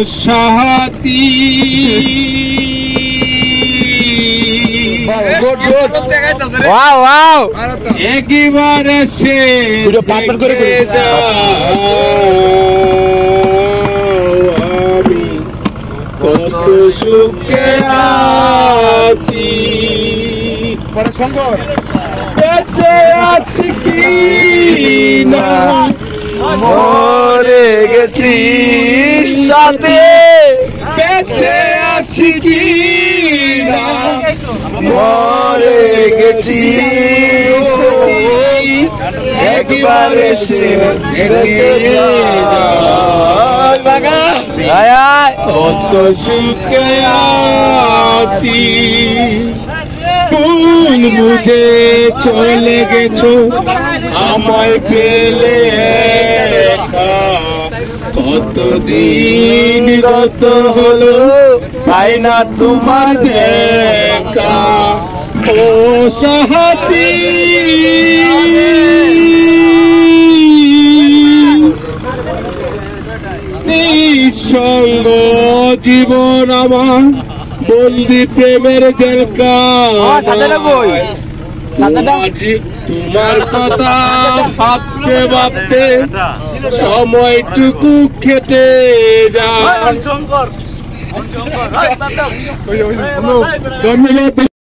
সাহাতি একেবারে সে পার্টনার করে আমি কত সুখে আছি বেঁচে আছি কি না মরে গেছি সাথে বেঁচে আছি কি না মরে গেছি একবারে সে কত সুখে আছি ভুল বুঝে চলে গেছো আমায় পেলে কতদিন গত হলো পাই না তোমার দেখা ও সাহাতি নিঃসঙ্গ জীবন আমার বন্দি প্রেমের জেলখানায় তোমার কথা ভাবতে ভাবতে সময়টুকু কেটে যায়। ধন্যবাদ।